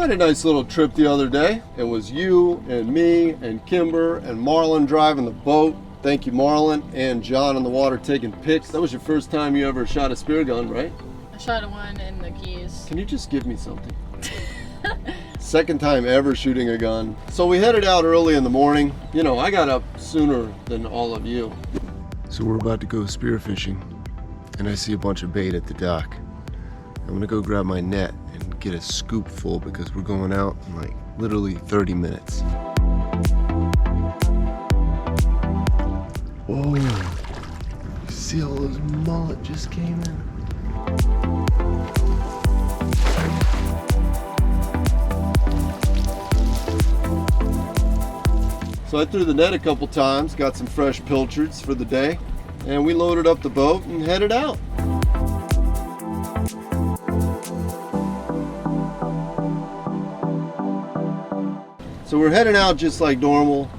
had a nice little trip the other day. It was you and me and Kimber and Marlon driving the boat. Thank you, Marlon, and John on the water taking pics. That was your first time you ever shot a spear gun, right? I shot one in the Keys. Can you just give me something? Second time ever shooting a gun. So we headed out early in the morning. You know, I got up sooner than all of you. So we're about to go spearfishing, and I see a bunch of bait at the dock. I'm gonna go grab my net and get a scoop full because we're going out in like literally 30 minutes. Whoa, you see all those mullet just came in? So I threw the net a couple times, got some fresh pilchards for the day, and we loaded up the boat and headed out. So we're heading out just like normal,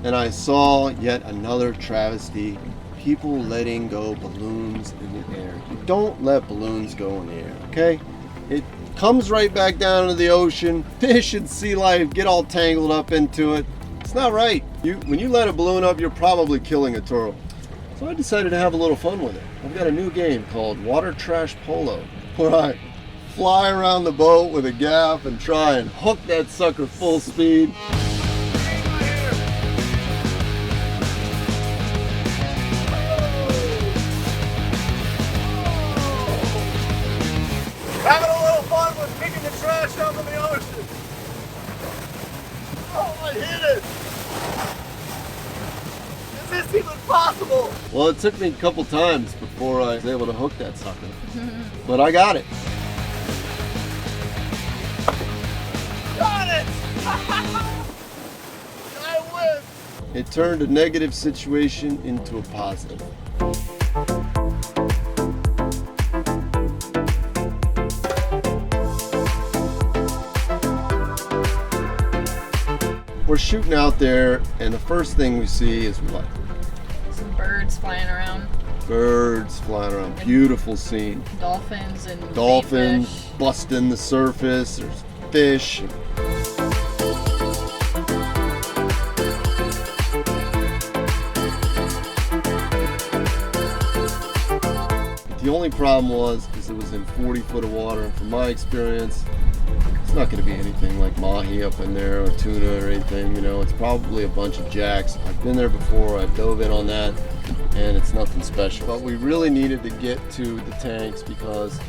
and I saw yet another travesty. People letting go balloons in the air. You don't let balloons go in the air, okay? It comes right back down into the ocean. Fish and sea life get all tangled up into it. It's not right. When you let a balloon up, you're probably killing a turtle. So I decided to have a little fun with it. I've got a new game called Water Trash Polo, where I fly around the boat with a gaff and try and hook that sucker full speed. Having a little fun with picking the trash up in the ocean. Oh, I hit it! Is this even possible? Well, it took me a couple times before I was able to hook that sucker. But I got it. Got it! I win! It turned a negative situation into a positive. We're shooting out there, and the first thing we see is what? Some birds flying around. Birds flying around. Beautiful scene. Dolphins and Dolphins fish. busting the surface. There's fish. The only problem was it was in 40 foot of water, and from my experience, it's not going to be anything like mahi up in there or tuna or anything, you know. It's probably a bunch of jacks. I've been there before, I've dove in on that, and it's nothing special. But we really needed to get to the tanks because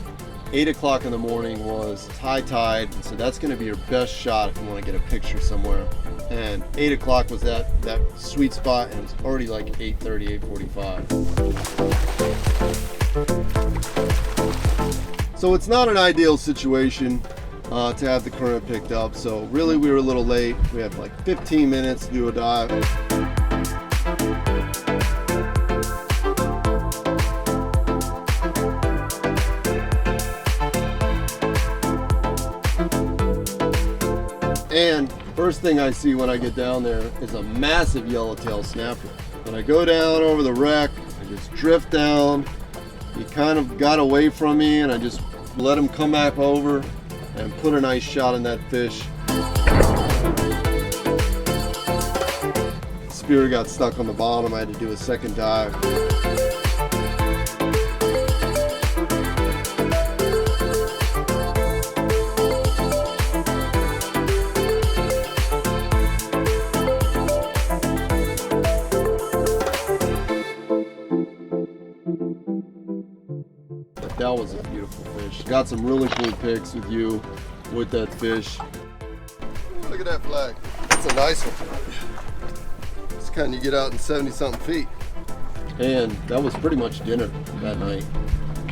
8 o'clock in the morning was high tide, and so that's going to be your best shot if you want to get a picture somewhere. And 8 o'clock was that sweet spot, and it was already like 8:30, 8:45. So it's not an ideal situation to have the current picked up, so really we were a little late. We had like 15 minutes to do a dive. And first thing I see when I get down there is a massive yellowtail snapper. When I go down over the wreck, I just drift down. He kind of got away from me, and I just let him come back over and put a nice shot on that fish. Spear got stuck on the bottom. I had to do a second dive. That was a beautiful fish. Got some really cool pics with you with that fish. Look at that flag. That's a nice one. It's kind of, you get out in 70-something feet. And that was pretty much dinner that night.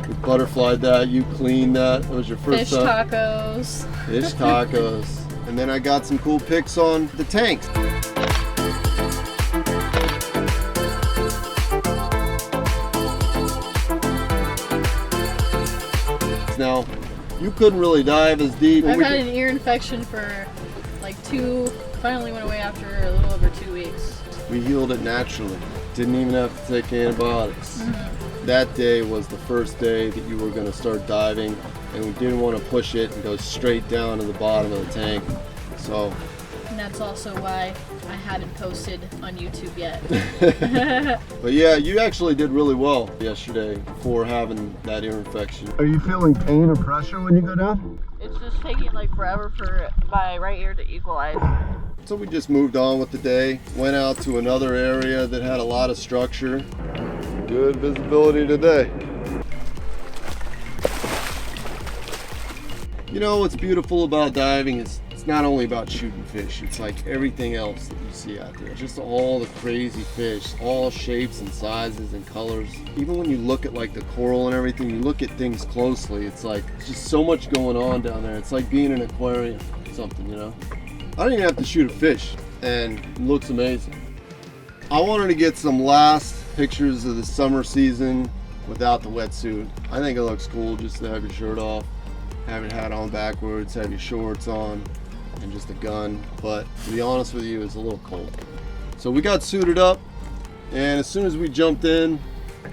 We butterflied that, you cleaned that. It was your first fish tacos. Fish tacos. And then I got some cool pics on the tanks. Now, you couldn't really dive as deep. I've had an ear infection for like finally went away after a little over 2 weeks. We healed it naturally. Didn't even have to take antibiotics. that day was the first day that you were going to start diving, and we didn't want to push it and go straight down to the bottom of the tank. So, and that's also why I hadn't posted on YouTube yet. but yeah, you actually did really well yesterday for having that ear infection. Are you feeling pain or pressure when you go down? It's just taking like forever for my right ear to equalize. So we just moved on with the day, went out to another area that had a lot of structure. Good visibility today. You know what's beautiful about diving is it's not only about shooting fish, it's like everything else that you see out there. Just all the crazy fish, all shapes and sizes and colors. Even when you look at like the coral and everything, you look at things closely, it's like there's just so much going on down there. It's like being in an aquarium or something, you know? I don't even have to shoot a fish, and it looks amazing. I wanted to get some last pictures of the summer season without the wetsuit. I think it looks cool just to have your shirt off, have your hat on backwards, have your shorts on, and just a gun. But to be honest with you, it's a little cold. So we got suited up, and as soon as we jumped in,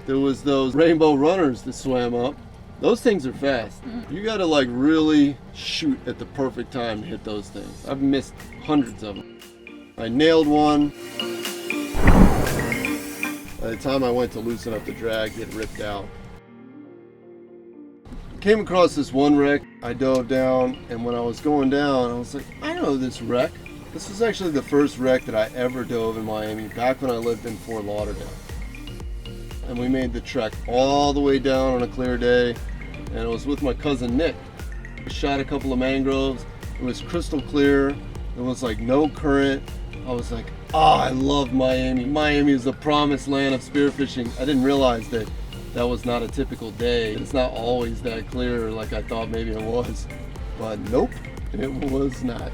there was those rainbow runners that swam up. Those things are fast. You gotta like really shoot at the perfect time to hit those things. I've missed hundreds of them. I nailed one. By the time I went to loosen up the drag, it ripped out. Came across this one wreck. I dove down, and when I was going down, I was like, I know this wreck. This was actually the first wreck that I ever dove in Miami, back when I lived in Fort Lauderdale. And we made the trek all the way down on a clear day, and it was with my cousin Nick. We shot a couple of mangroves. It was crystal clear. It was like no current. I was like, I love Miami. Miami is the promised land of spearfishing. I didn't realize that that was not a typical day. It's not always that clear like I thought maybe it was. But nope, it was not.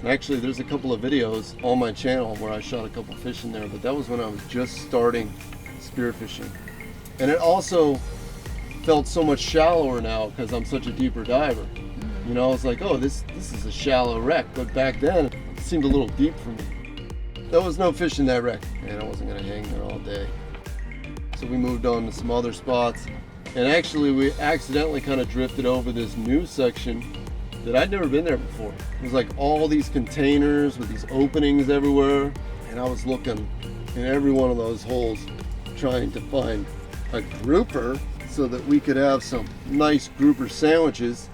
Actually, there's a couple of videos on my channel where I shot a couple fish in there, but that was when I was just starting spearfishing. And it also felt so much shallower now because I'm such a deeper diver. You know, I was like, oh, this is a shallow wreck, but back then it seemed a little deep for me. There was no fish in that wreck, and I wasn't gonna hang there all day. So we moved on to some other spots, and actually we accidentally kind of drifted over this new section that I'd never been there before. It was like all these containers with these openings everywhere, and I was looking in every one of those holes trying to find a grouper so that we could have some nice grouper sandwiches,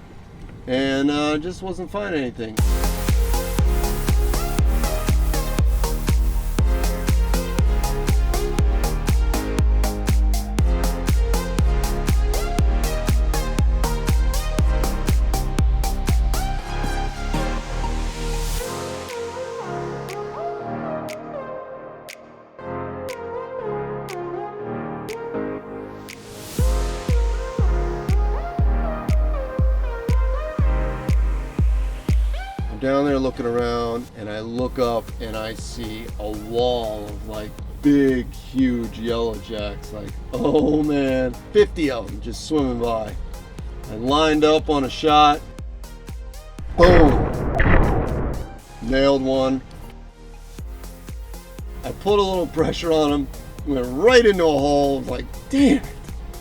and just wasn't finding anything. Down there looking around, and I look up and I see a wall of like big huge yellowjacks, like, oh man, 50 of them just swimming by. I lined up on a shot, boom, nailed one. I put a little pressure on him, went right into a hole. Like, damn it,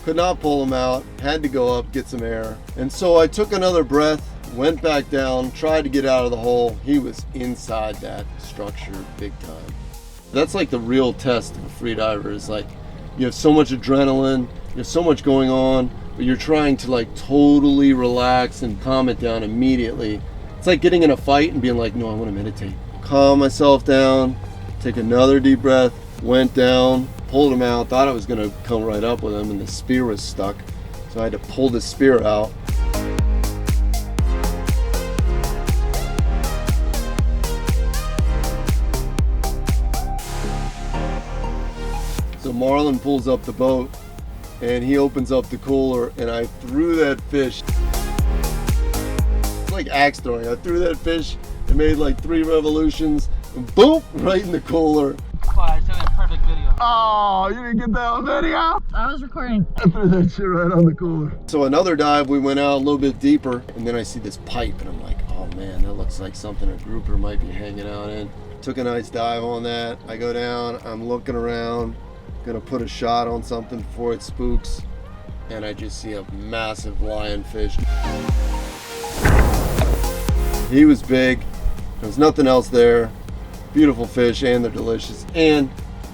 could not pull him out, had to go up, get some air. And so I took another breath, went back down, tried to get out of the hole. He was inside that structure big time. That's like the real test of a free diver, is like you have so much adrenaline, you have so much going on, but you're trying to like totally relax and calm it down immediately. It's like getting in a fight and being like, no, I want to meditate. Calm myself down, take another deep breath, went down, pulled him out, thought I was gonna come right up with him, and the spear was stuck. So I had to pull the spear out. So the marlin pulls up the boat and he opens up the cooler and I threw that fish. It's like axe throwing. I threw that fish, it made like 3 revolutions, and boom, right in the cooler. Oh, I took a perfect video. Oh, you didn't get that on video? I was recording. I threw that shit right on the cooler. So another dive, we went out a little bit deeper, and then I see this pipe, and I'm like, oh man, that looks like something a grouper might be hanging out in. Took a nice dive on that. I go down, I'm looking around, gonna put a shot on something before it spooks, and I just see a massive lionfish. He was big, there was nothing else there. Beautiful fish, and they're delicious, and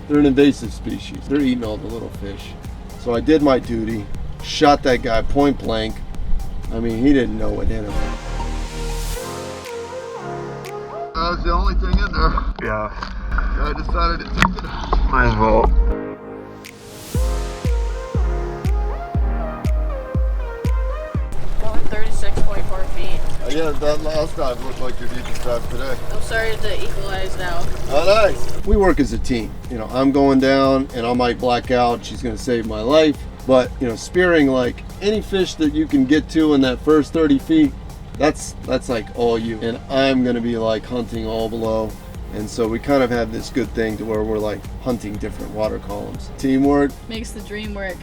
they're an invasive species. They're eating all the little fish. So I did my duty, shot that guy point blank. I mean, he didn't know what hit him. That was the only thing in there. Yeah. I decided to take it. Might as well. Going 36.4 feet. Yeah, that last dive looked like your deepest dive today. I'm starting to equalize now. Oh, nice. We work as a team. You know, I'm going down and I might black out. She's going to save my life. But, you know, spearing, like any fish that you can get to in that first 30 feet, that's like all you. And I'm going to be like hunting all below. And so we kind of have this good thing to where we're like hunting different water columns. Teamwork. Makes the dream work.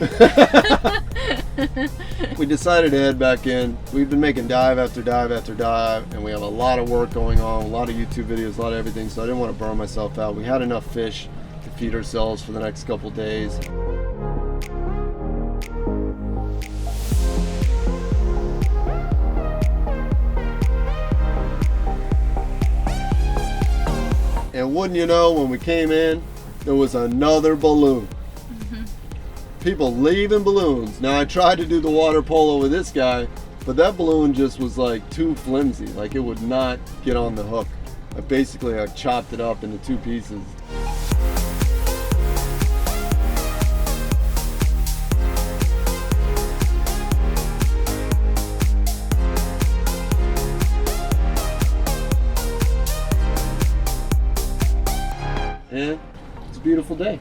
We decided to head back in. We've been making dive after dive after dive, and we have a lot of work going on, a lot of YouTube videos, a lot of everything, so I didn't want to burn myself out. We had enough fish to feed ourselves for the next couple days. And wouldn't you know, when we came in, there was another balloon. People leaving balloons. Now I tried to do the water polo with this guy, but that balloon just was like too flimsy. Like it would not get on the hook. I chopped it up into 2 pieces. And it's a beautiful day.